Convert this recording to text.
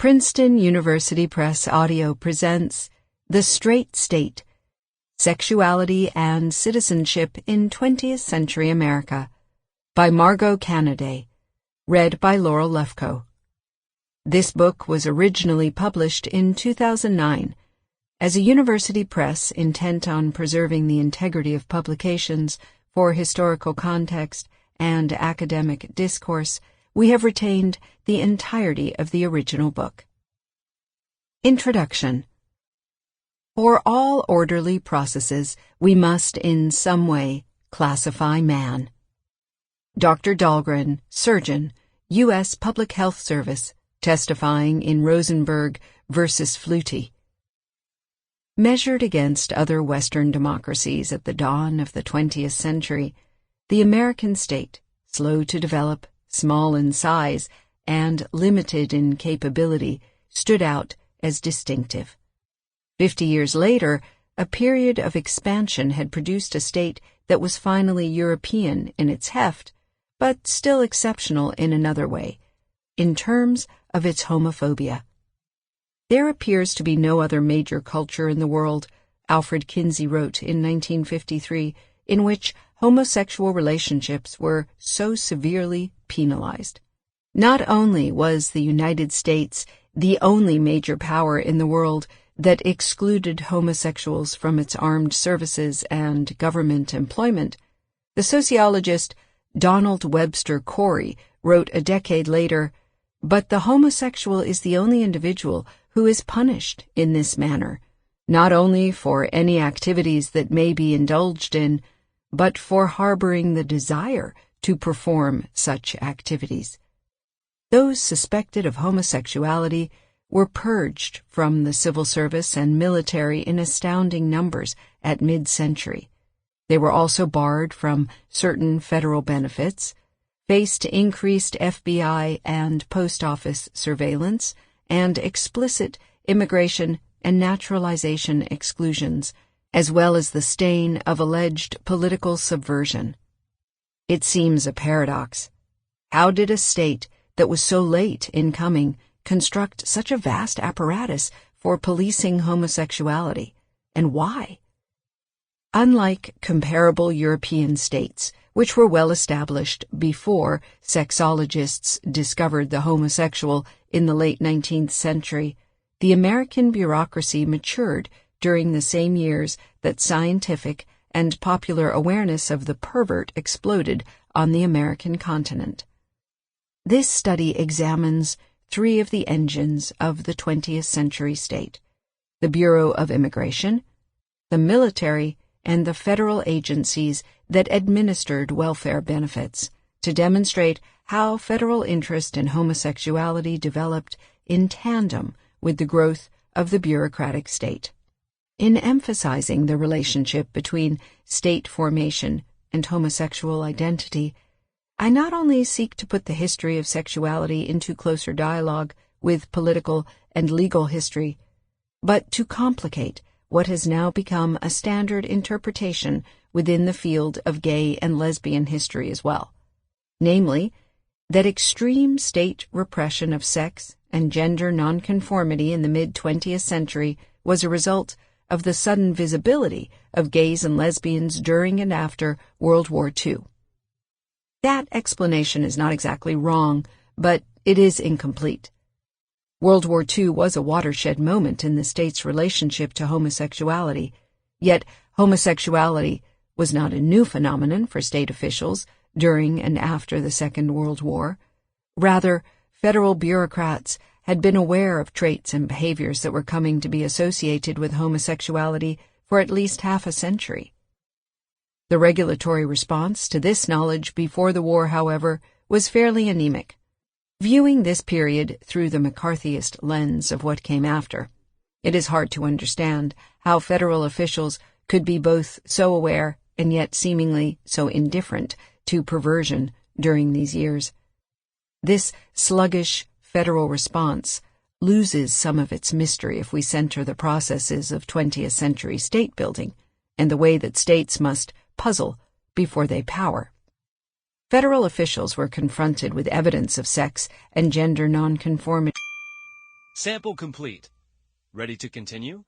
Princeton University Press Audio presents The Straight State, Sexuality and Citizenship in 20th-Century America by Margot Canaday, read by Laurel Lefkow. This book was originally published in 2009 as a university press intent on preserving the integrity of publications for historical context and academic discourse. We have retained the entirety of the original book. Introduction. For all orderly processes, we must in some way classify man. Dr. Dahlgren, surgeon, U.S. Public Health Service, testifying in Rosenberg versus Flutie. Measured against other Western democracies at the dawn of the 20th century, the American state, slow to develop, small in size, and limited in capability, stood out as distinctive. 50 years later, a period of expansion had produced a state that was finally European in its heft, but still exceptional in another way, in terms of its homophobia. There appears to be no other major culture in the world, Alfred Kinsey wrote in 1953, in which homosexual relationships were so severely penalized. Not only was the United States the only major power in the world that excluded homosexuals from its armed services and government employment, the sociologist Donald Webster Corey wrote a decade later, "But the homosexual is the only individual who is punished in this manner, not only for any activities that may be indulged in, but for harboring the desire to perform such activities. Those suspected of homosexuality were purged from the civil service and military in astounding numbers at Midcentury. They were also barred from certain federal benefits, faced increased FBI and post office surveillance, and explicit immigration and naturalization exclusions, as well as the stain of alleged political subversion. It seems a paradox. How did a state that was so late in coming construct such a vast apparatus for policing homosexuality, and why? Unlike comparable European states, which were well established before sexologists discovered the homosexual in the late 19th century, the American bureaucracy matured during the same years that scientific and popular awareness of the pervert exploded on the American continent. This study examines three of the engines of the 20th century state: the Bureau of Immigration, the military, and the federal agencies that administered welfare benefits, to demonstrate how federal interest in homosexuality developed in tandem with the growth of the bureaucratic state. In emphasizing the relationship between state formation and homosexual identity, I not only seek to put the history of sexuality into closer dialogue with political and legal history, but to complicate what has now become a standard interpretation within the field of gay and lesbian history as well, namely, that extreme state repression of sex and gender nonconformity in the mid-20th century was a result of the sudden visibility of gays and lesbians during and after World War II. That explanation is not exactly wrong, but it is incomplete. World War II was a watershed moment in the state's relationship to homosexuality, yet homosexuality was not a new phenomenon for state officials during and after the Second World War. Rather, federal bureaucrats had been aware of traits and behaviors that were coming to be associated with homosexuality for at least half a century. The regulatory response to this knowledge before the war, however, was fairly anemic. Viewing this period through the McCarthyist lens of what came after, it is hard to understand how federal officials could be both so aware and yet seemingly so indifferent to perversion during these years. This sluggish federal response loses some of its mystery if we center the processes of 20th century state building and the way that states must puzzle before they power. Federal officials were confronted with evidence of sex and gender nonconformity. Sample complete. Ready to continue?